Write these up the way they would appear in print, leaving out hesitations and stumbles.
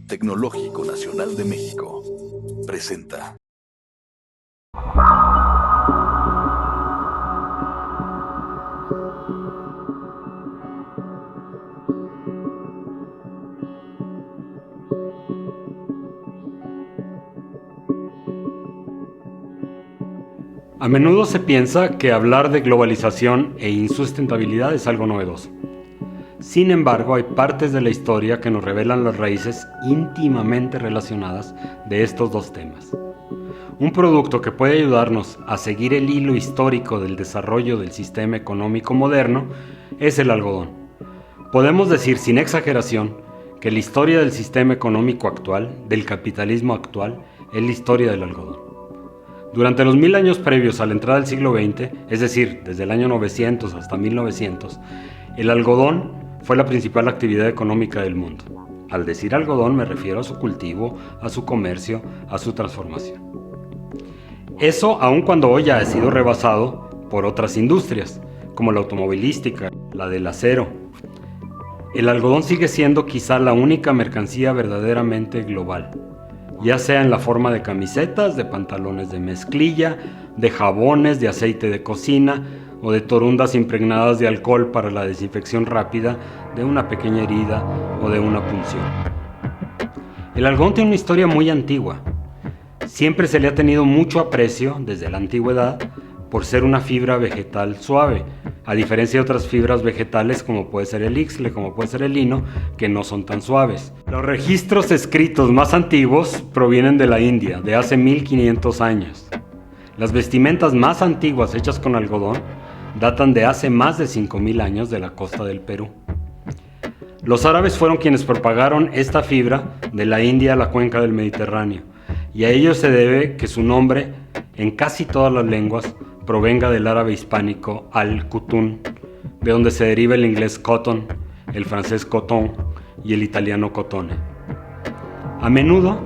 Tecnológico Nacional de México presenta. A menudo se piensa que hablar de globalización e insustentabilidad es algo novedoso. Sin embargo, hay partes de la historia que nos revelan las raíces íntimamente relacionadas de estos dos temas. Un producto que puede ayudarnos a seguir el hilo histórico del desarrollo del sistema económico moderno es el algodón. Podemos decir sin exageración que la historia del sistema económico actual, del capitalismo actual, es la historia del algodón. Durante los 1000 años previos a la entrada del siglo XX, es decir, desde el año 900 hasta 1900, el algodón fue la principal actividad económica del mundo. Al decir algodón me refiero a su cultivo, a su comercio, a su transformación. Eso aun cuando hoy ya ha sido rebasado por otras industrias, como la automovilística, la del acero. El algodón sigue siendo quizá la única mercancía verdaderamente global, ya sea en la forma de camisetas, de pantalones de mezclilla, de jabones, de aceite de cocina o de torundas impregnadas de alcohol para la desinfección rápida de una pequeña herida o de una punción. El algodón tiene una historia muy antigua. Siempre se le ha tenido mucho aprecio desde la antigüedad por ser una fibra vegetal suave, a diferencia de otras fibras vegetales como puede ser el ixtle, como puede ser el lino, que no son tan suaves. Los registros escritos más antiguos provienen de la India, de hace 1500 años. Las vestimentas más antiguas hechas con algodón datan de hace más de 5000 años de la costa del Perú. Los árabes fueron quienes propagaron esta fibra de la India a la cuenca del Mediterráneo, y a ello se debe que su nombre, en casi todas las lenguas, provenga del árabe hispánico al-kutun, de donde se deriva el inglés cotton, el francés coton y el italiano cotone. A menudo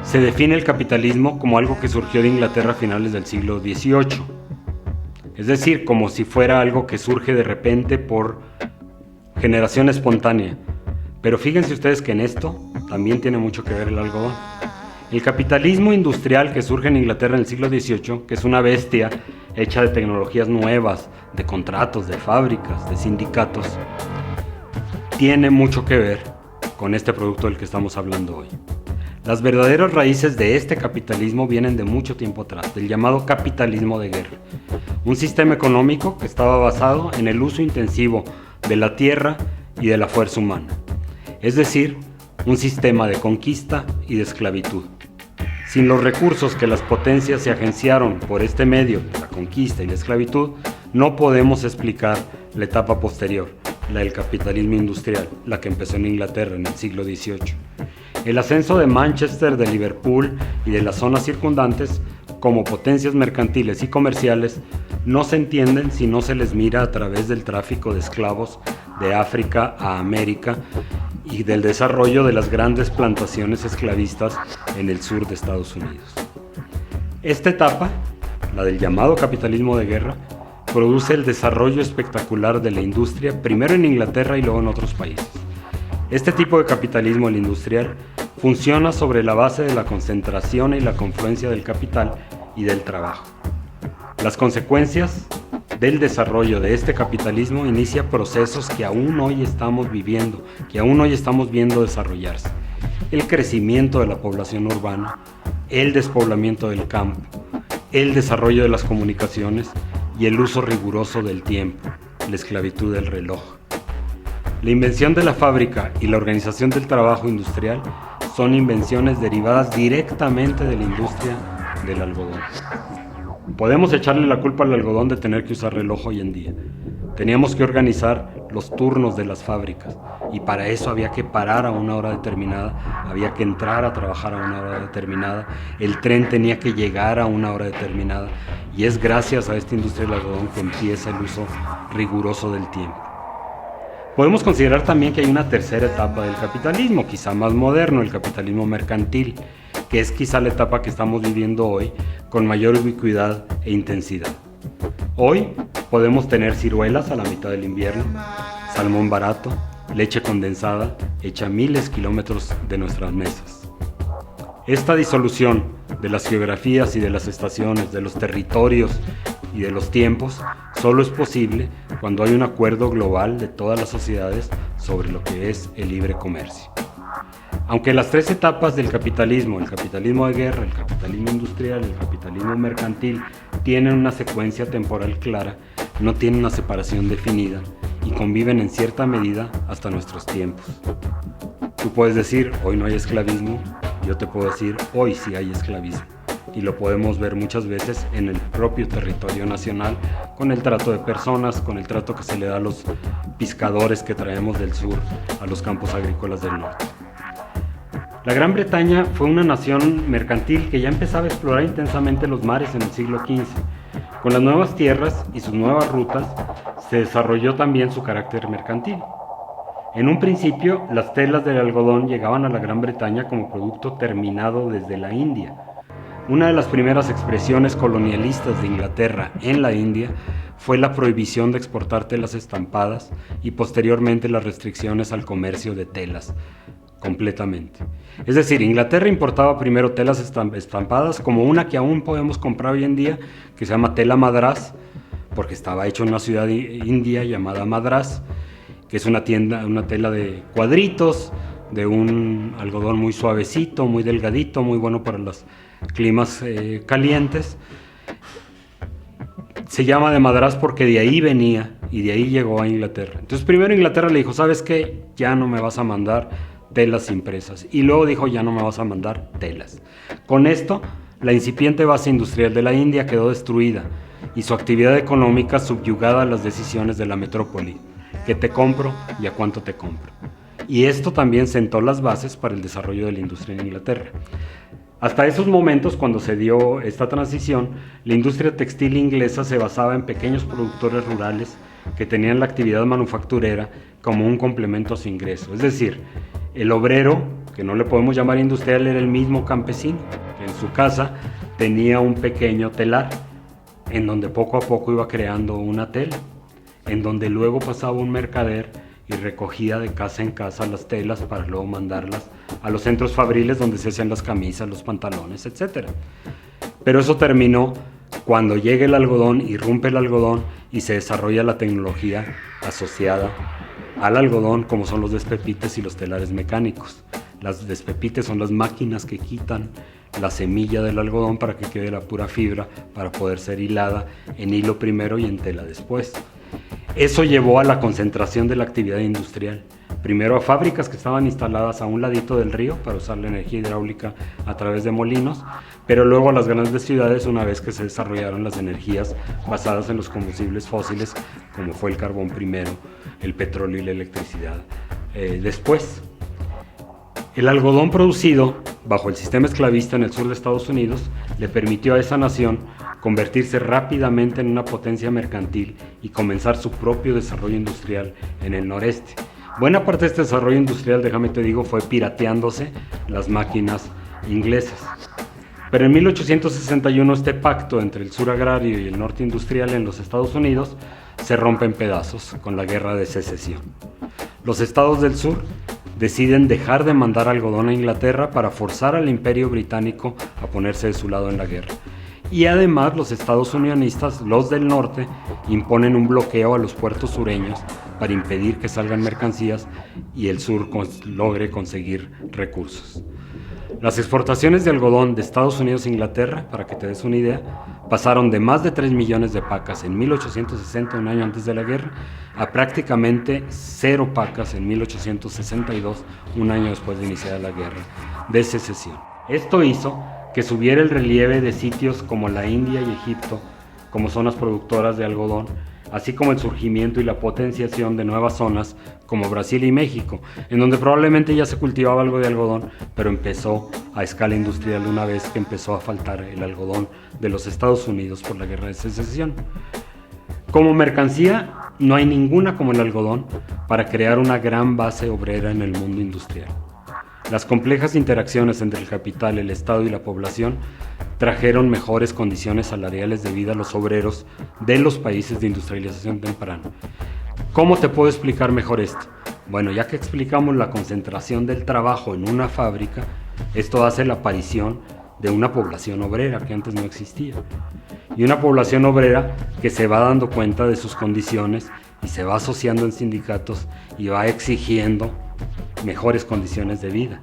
se define el capitalismo como algo que surgió de Inglaterra a finales del siglo XVIII, es decir, como si fuera algo que surge de repente por generación espontánea. Pero fíjense ustedes que en esto también tiene mucho que ver el algodón. El capitalismo industrial que surge en Inglaterra en el siglo XVIII, que es una bestia hecha de tecnologías nuevas, de contratos, de fábricas, de sindicatos, tiene mucho que ver con este producto del que estamos hablando hoy. Las verdaderas raíces de este capitalismo vienen de mucho tiempo atrás, del llamado capitalismo de guerra, un sistema económico que estaba basado en el uso intensivo de la tierra y de la fuerza humana, es decir, un sistema de conquista y de esclavitud. Sin los recursos que las potencias se agenciaron por este medio, la conquista y la esclavitud, no podemos explicar la etapa posterior, la del capitalismo industrial, la que empezó en Inglaterra en el siglo XVIII. El ascenso de Manchester, de Liverpool y de las zonas circundantes como potencias mercantiles y comerciales no se entienden si no se les mira a través del tráfico de esclavos de África a América y del desarrollo de las grandes plantaciones esclavistas en el sur de Estados Unidos. Esta etapa, la del llamado capitalismo de guerra, produce el desarrollo espectacular de la industria, primero en Inglaterra y luego en otros países. Este tipo de capitalismo, el industrial, funciona sobre la base de la concentración y la confluencia del capital y del trabajo. Las consecuencias del desarrollo de este capitalismo inicia procesos que aún hoy estamos viviendo, que aún hoy estamos viendo desarrollarse. El crecimiento de la población urbana, el despoblamiento del campo, el desarrollo de las comunicaciones y el uso riguroso del tiempo, la esclavitud del reloj. La invención de la fábrica y la organización del trabajo industrial son invenciones derivadas directamente de la industria del algodón. Podemos echarle la culpa al algodón de tener que usar reloj hoy en día. Teníamos que organizar los turnos de las fábricas y para eso había que parar a una hora determinada, había que entrar a trabajar a una hora determinada, el tren tenía que llegar a una hora determinada y es gracias a esta industria del algodón que empieza el uso riguroso del tiempo. Podemos considerar también que hay una tercera etapa del capitalismo, quizá más moderno, el capitalismo mercantil, que es quizá la etapa que estamos viviendo hoy con mayor ubicuidad e intensidad. Hoy podemos tener ciruelas a la mitad del invierno, salmón barato, leche condensada hecha miles de kilómetros de nuestras mesas. Esta disolución de las geografías y de las estaciones, de los territorios y de los tiempos, solo es posible cuando hay un acuerdo global de todas las sociedades sobre lo que es el libre comercio. Aunque las tres etapas del capitalismo, el capitalismo de guerra, el capitalismo industrial, el capitalismo mercantil, tienen una secuencia temporal clara, no tienen una separación definida y conviven en cierta medida hasta nuestros tiempos. Tú puedes decir, hoy no hay esclavismo, yo te puedo decir, hoy sí hay esclavismo. Y lo podemos ver muchas veces en el propio territorio nacional, con el trato de personas, con el trato que se le da a los pescadores que traemos del sur a los campos agrícolas del norte. La Gran Bretaña fue una nación mercantil que ya empezaba a explorar intensamente los mares en el siglo XV. Con las nuevas tierras y sus nuevas rutas, se desarrolló también su carácter mercantil. En un principio, las telas del algodón llegaban a la Gran Bretaña como producto terminado desde la India. Una de las primeras expresiones colonialistas de Inglaterra en la India fue la prohibición de exportar telas estampadas y posteriormente las restricciones al comercio de telas completamente. Es decir, Inglaterra importaba primero telas estampadas, como una que aún podemos comprar hoy en día, que se llama tela Madrás, porque estaba hecho en una ciudad india llamada Madrás, que es una tela de cuadritos, de un algodón muy suavecito, muy delgadito, muy bueno para los climas calientes. Se llama de Madrás porque de ahí venía y de ahí llegó a Inglaterra. Entonces primero Inglaterra le dijo, ¿sabes qué? Ya no me vas a mandar telas impresas. Y luego dijo, ya no me vas a mandar telas. Con esto, la incipiente base industrial de la India quedó destruida y su actividad económica subyugada a las decisiones de la metrópoli. ¿Qué te compro y a cuánto te compro? Y esto también sentó las bases para el desarrollo de la industria en Inglaterra. Hasta esos momentos, cuando se dio esta transición, la industria textil inglesa se basaba en pequeños productores rurales que tenían la actividad manufacturera como un complemento a su ingreso. Es decir, el obrero, que no le podemos llamar industrial, era el mismo campesino, que en su casa tenía un pequeño telar, en donde poco a poco iba creando una tela, en donde luego pasaba un mercader y recogía de casa en casa las telas para luego mandarlas a los centros fabriles donde se hacían las camisas, los pantalones, etc. Pero eso terminó cuando llega el algodón, irrumpe el algodón y se desarrolla la tecnología asociada al algodón, como son los despepites y los telares mecánicos. Las despepites son las máquinas que quitan la semilla del algodón para que quede la pura fibra para poder ser hilada en hilo primero y en tela después. Eso llevó a la concentración de la actividad industrial. Primero a fábricas que estaban instaladas a un ladito del río para usar la energía hidráulica a través de molinos, pero luego a las grandes ciudades una vez que se desarrollaron las energías basadas en los combustibles fósiles, como fue el carbón primero, el petróleo y la electricidad después. El algodón producido bajo el sistema esclavista en el sur de Estados Unidos le permitió a esa nación convertirse rápidamente en una potencia mercantil y comenzar su propio desarrollo industrial en el noreste. Buena parte de este desarrollo industrial, déjame te digo, fue pirateándose las máquinas inglesas. Pero en 1861 este pacto entre el sur agrario y el norte industrial en los Estados Unidos se rompe en pedazos con la Guerra de Secesión. Los estados del sur deciden dejar de mandar algodón a Inglaterra para forzar al Imperio Británico a ponerse de su lado en la guerra. Y además los estados unionistas, los del norte, imponen un bloqueo a los puertos sureños para impedir que salgan mercancías y el sur logre conseguir recursos. Las exportaciones de algodón de Estados Unidos a Inglaterra, para que te des una idea, pasaron de más de 3 millones de pacas en 1860, un año antes de la guerra, a prácticamente 0 pacas en 1862, un año después de iniciar la guerra de secesión. Esto hizo que subiera el relieve de sitios como la India y Egipto como zonas productoras de algodón, así como el surgimiento y la potenciación de nuevas zonas como Brasil y México, en donde probablemente ya se cultivaba algo de algodón, pero empezó a escala industrial una vez que empezó a faltar el algodón de los Estados Unidos por la Guerra de Secesión. Como mercancía, no hay ninguna como el algodón para crear una gran base obrera en el mundo industrial. Las complejas interacciones entre el capital, el Estado y la población trajeron mejores condiciones salariales de vida a los obreros de los países de industrialización temprana. ¿Cómo te puedo explicar mejor esto? Bueno, ya que explicamos la concentración del trabajo en una fábrica, esto hace la aparición de una población obrera que antes no existía. Y una población obrera que se va dando cuenta de sus condiciones y se va asociando en sindicatos y va exigiendo mejores condiciones de vida.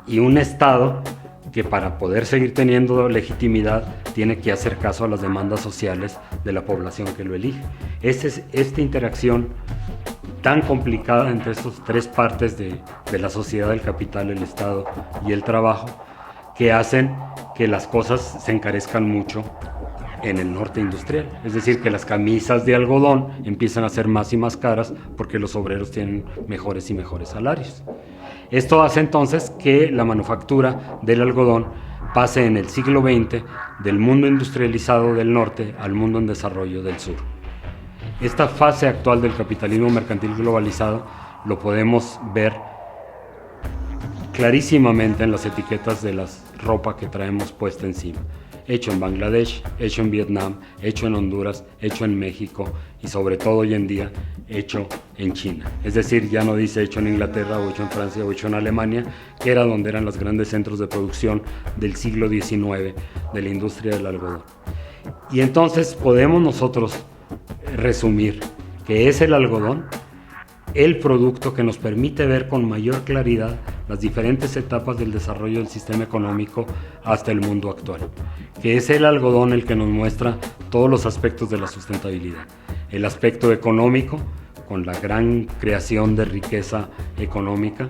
Y un Estado que para poder seguir teniendo legitimidad tiene que hacer caso a las demandas sociales de la población que lo elige. Esta interacción tan complicada entre estas tres partes de la sociedad, el capital, el Estado y el trabajo, que hacen que las cosas se encarezcan mucho en el norte industrial. Es decir, que las camisas de algodón empiezan a ser más y más caras porque los obreros tienen mejores y mejores salarios. Esto hace entonces que la manufactura del algodón pase en el siglo XX del mundo industrializado del norte al mundo en desarrollo del sur. Esta fase actual del capitalismo mercantil globalizado lo podemos ver clarísimamente en las etiquetas de la ropa que traemos puesta encima. Hecho en Bangladesh, hecho en Vietnam, hecho en Honduras, hecho en México y sobre todo hoy en día hecho en China. Es decir, ya no dice hecho en Inglaterra o hecho en Francia o hecho en Alemania, que era donde eran los grandes centros de producción del siglo XIX de la industria del algodón. Y entonces podemos nosotros resumir que es el algodón el producto que nos permite ver con mayor claridad las diferentes etapas del desarrollo del sistema económico hasta el mundo actual, que es el algodón el que nos muestra todos los aspectos de la sustentabilidad. El aspecto económico, con la gran creación de riqueza económica,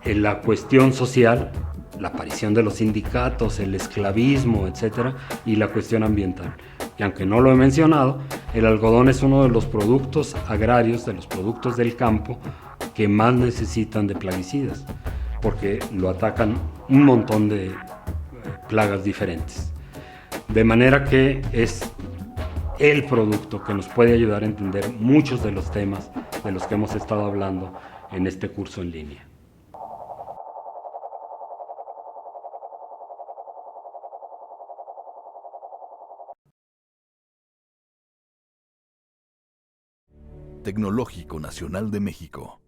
en la cuestión social, la aparición de los sindicatos, el esclavismo, etc., y la cuestión ambiental. Y aunque no lo he mencionado, el algodón es uno de los productos agrarios, de los productos del campo, que más necesitan de plaguicidas, porque lo atacan un montón de plagas diferentes. De manera que es el producto que nos puede ayudar a entender muchos de los temas de los que hemos estado hablando en este curso en línea. Tecnológico Nacional de México.